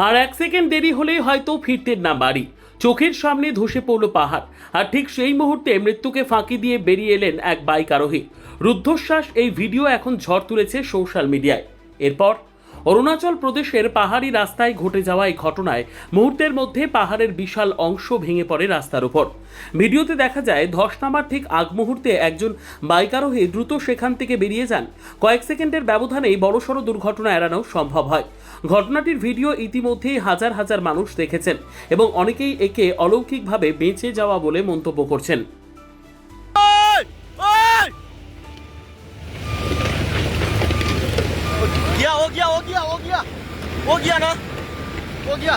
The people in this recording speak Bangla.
আর এক সেকেন্ড দেরি হলেই হয়তো ফিরতেন না বাড়ি। চোখের সামনে ধসে পড়ল পাহাড়, আর ঠিক সেই মুহূর্তে মৃত্যুকে ফাঁকি দিয়ে বেরিয়ে এলেন এক বাইক আরোহী। রুদ্ধশ্বাস এই ভিডিও এখন ঝড় তুলেছে সোশ্যাল মিডিয়ায়। এরপর অরুণাচল প্রদেশের পাহাড়ি রাস্তায় ঘটে যাওয়া এই ঘটনায় মুহূর্তের মধ্যে পাহাড়ের বিশাল অংশ ভেঙে পড়ে রাস্তার উপর। ভিডিওতে দেখা যায় ধস নামার ঠিক আগ মুহূর্তে একজন বাইক আরোহী দ্রুত সেখান থেকে বেরিয়ে যান। কয়েক সেকেন্ডের ব্যবধানেই বড়সড় দুর্ঘটনা এড়ানো সম্ভব হয়। ঘটনাটির ভিডিও ইতিমধ্যেই হাজার হাজার মানুষ দেখেছেন এবং অনেকেই একে অলৌকিকভাবে বেঁচে যাওয়া বলে মন্তব্য করছেন। हो गया ना, हो गया।